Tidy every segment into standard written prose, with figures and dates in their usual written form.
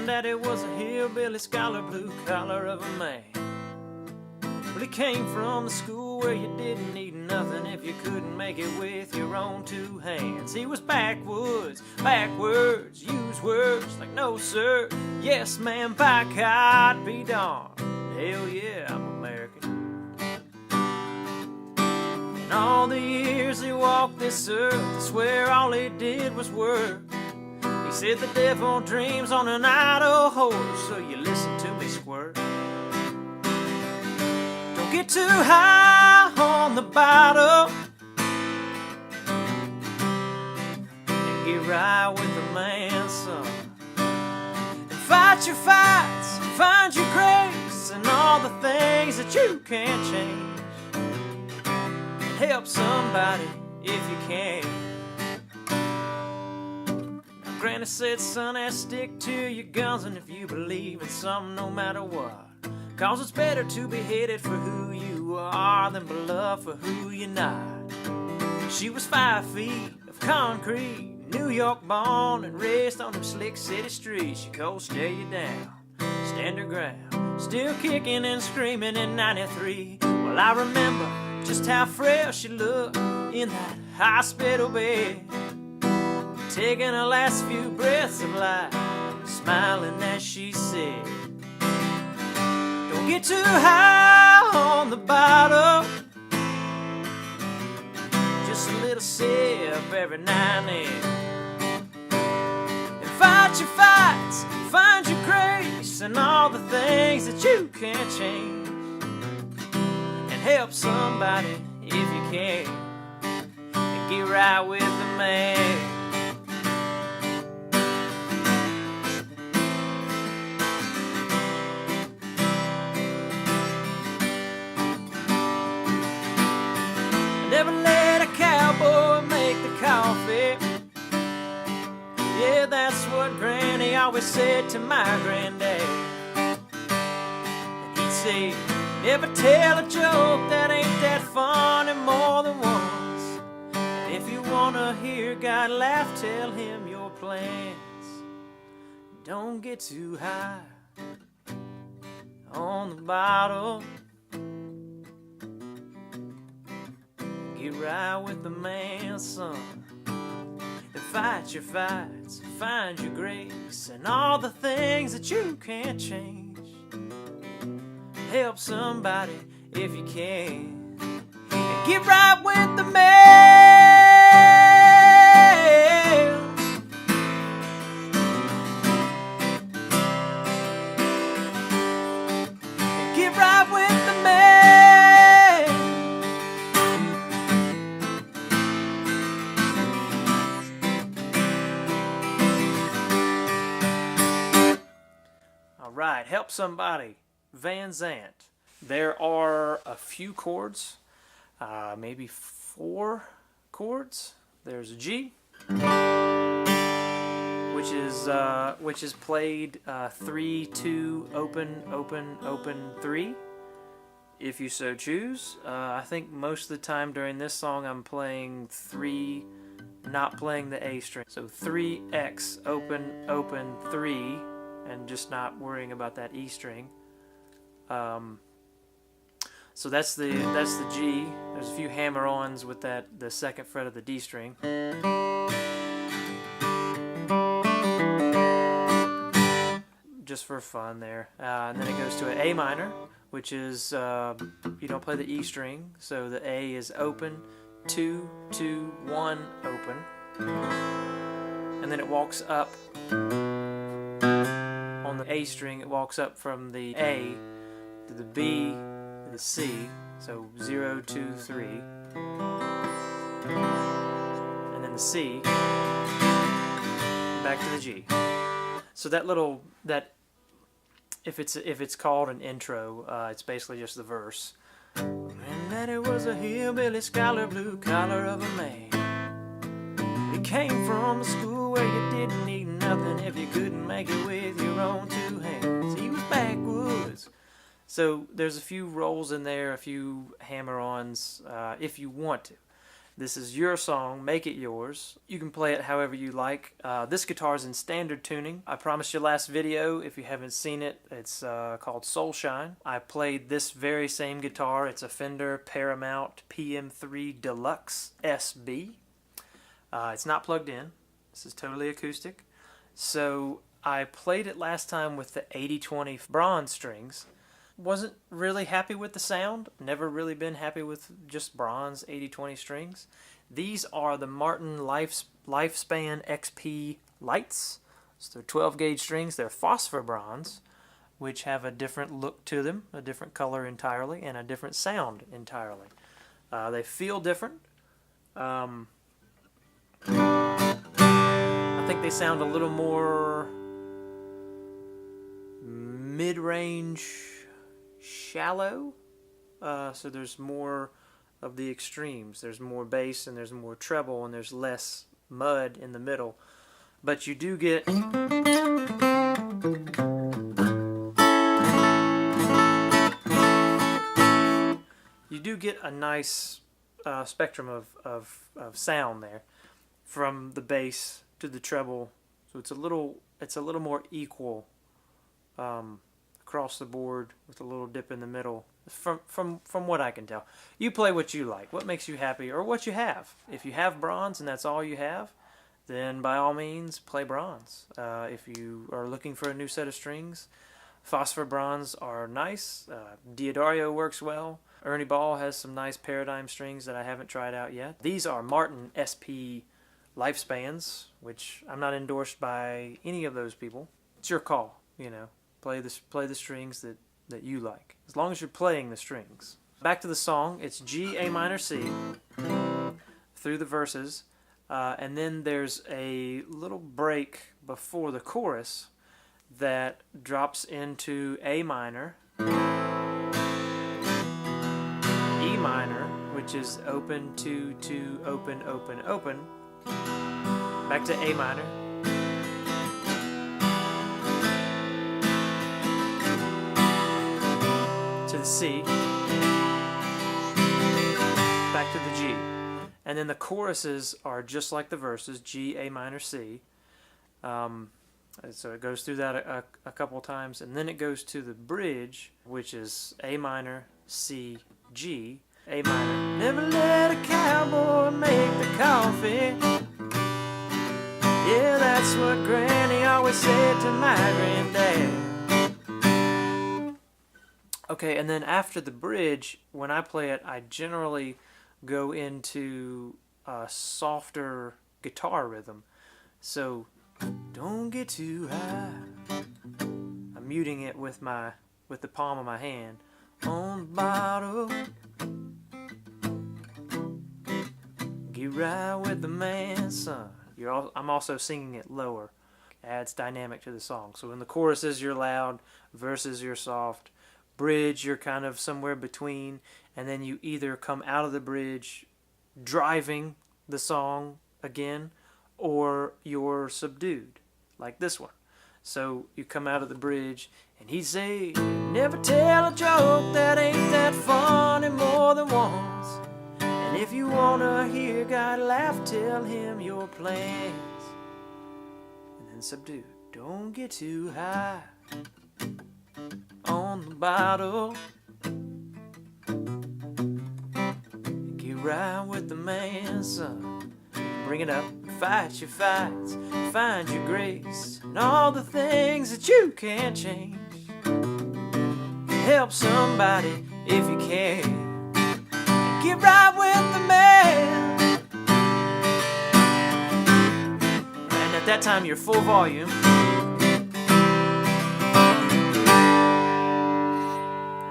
Granddaddy was a hillbilly scholar, blue collar of a man. But he came from the school where you didn't need nothing if you couldn't make it with your own two hands. He was backwards, use words like no sir, yes ma'am, by God be darned. Hell yeah, I'm American. In all the years he walked this earth, I swear all he did was work. He said the devil dreams on an idle horse, so you listen to me squirt. Don't get too high on the bottle and get right with the man, son. And fight your fights, find your grace and all the things that you can't change. And help somebody if you can. Granny said, son, stick to your guns, and if you believe in something, no matter what, 'cause it's better to be hated for who you are than beloved for who you're not. She was 5 feet of concrete, New York born and raised on them slick city streets. She cold stare you down, stand her ground, still kicking and screaming in 93. Well, I remember just how frail she looked in that hospital bed, taking her last few breaths of life, smiling as she said, don't get too high on the bottle, just a little sip every now and then. And fight your fights, find your grace and all the things that you can't change. And help somebody if you can, and get right with the man. Never let a cowboy make the coffee. Yeah, that's what Granny always said to my granddad. And he'd say, never tell a joke that ain't that funny more than once. And if you wanna hear God laugh, tell him your plans. Don't get too high on the bottle. Get right with the man, son. And fight your fights, find your grace and all the things that you can't change. Help somebody if you can, and get right with the man. And get right with the man. Right, help somebody, Van Zant. There are a few chords, maybe 4 chords. There's a G, which is played 3, 2, open, open, open, 3, if you so choose. I think most of the time during this song I'm playing 3, not playing the A string. So 3X, open, open, 3. And just not worrying about that E string. So that's the G. There's a few hammer-ons with the 2nd fret of the D string. Just for fun there. And then it goes to an A minor, which is, you don't play the E string, so the A is open, 2, 2, 1, open. And then it walks up. On the A string, it walks up from the A to the B to the C, so 0, 2, 3, and then the C, back to the G. So if it's called an intro, it's basically just the verse. Granddaddy was a hillbilly scholar, blue collar of a man. He came from a school where you didn't need nothing if you couldn't make it with your own two hands. He was backwoods. So there's a few rolls in there, a few hammer-ons, if you want to. This is your song, make it yours. You can play it however you like. This guitar is in standard tuning. I promised you last video, if you haven't seen it, it's called Soul Shine. I played this very same guitar. It's a Fender Paramount PM3 Deluxe SB. It's not plugged in. This is totally acoustic. So I played it last time with the 80-20 bronze strings. Wasn't really happy with the sound. Never really been happy with just bronze 80-20 strings. These are the Martin Lifespan XP lights. So they're 12 gauge strings. They're phosphor bronze, which have a different look to them, a different color entirely, and a different sound entirely. They feel different. I think they sound a little more mid-range, shallow, so there's more of the extremes. There's more bass and there's more treble and there's less mud in the middle, but you do get a nice spectrum of sound there, from the bass to the treble. So it's a little more equal across the board, with a little dip in the middle, from what I can tell. You play what you like, what makes you happy, or what you have. If you have bronze and that's all you have, then by all means play bronze. If you are looking for a new set of strings, phosphor bronze are nice. Diodario works well. Ernie Ball has some nice Paradigm strings that I haven't tried out yet. These are Martin SP Lifespans, which I'm not endorsed by any of those people. It's your call, you know. Play the strings that you like, as long as you're playing the strings. Back to the song. It's G, A minor, C through the verses, and then there's a little break before the chorus that drops into A minor, E minor, which is open, 2, open, open, open, back to A minor, to the C, back to the G. And then the choruses are just like the verses, G, A minor, C. So it goes through that a couple times, and then it goes to the bridge, which is A minor, C, G, A minor. Never let a cowboy make the coffee. Yeah, that's what Granny always said to my granddad. Okay, and then after the bridge, when I play it, I generally go into a softer guitar rhythm. So, don't get too high. I'm muting it with the palm of my hand. On the bottle, get right with the man, son. I'm also singing it lower. Adds dynamic to the song. So in the choruses you're loud, verses you're soft, bridge you're kind of somewhere between, and then you either come out of the bridge driving the song again, or you're subdued, like this one. So you come out of the bridge and he'd say, never tell a joke that ain't that funny more than once. And if you wanna hear God laugh, tell him your plans. And then subdued. Don't get too high on the bottle. Get right with the man, son. Bring it up, fight your fights, find your grace, and all the things that you can't change. Help somebody if you can. Get right with the man. And at that time, you're full volume.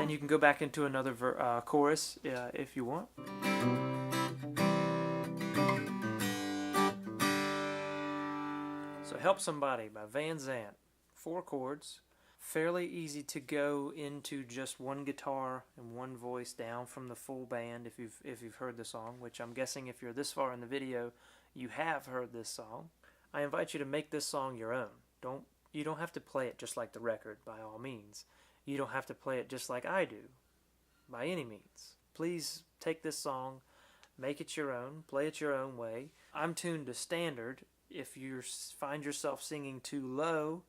And you can go back into another chorus if you want. So Help Somebody by Van Zant. 4 chords. Fairly easy to go into just one guitar and one voice down from the full band if you've heard the song, which I'm guessing if you're this far in the video, you have heard this song. I invite you to make this song your own. You don't have to play it just like the record, by all means. You don't have to play it just like I do, by any means. Please take this song, make it your own, play it your own way. I'm tuned to standard. If you find yourself singing too low,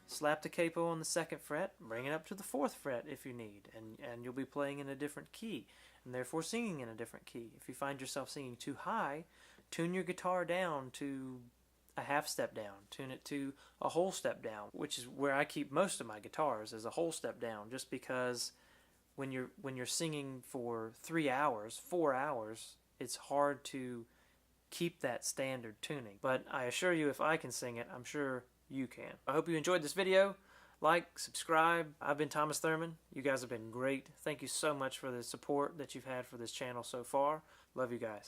slap the capo on the 2nd fret, bring it up to the 4th fret if you need, and you'll be playing in a different key, and therefore singing in a different key. If you find yourself singing too high, tune your guitar down to a half step down, tune it to a whole step down, which is where I keep most of my guitars, as a whole step down, just because when you're singing for 3 hours, 4 hours, it's hard to keep that standard tuning. But I assure you, if I can sing it, I'm sure you can. I hope you enjoyed this video. Like, subscribe. I've been Thomas Thurman. You guys have been great. Thank you so much for the support that you've had for this channel so far. Love you guys.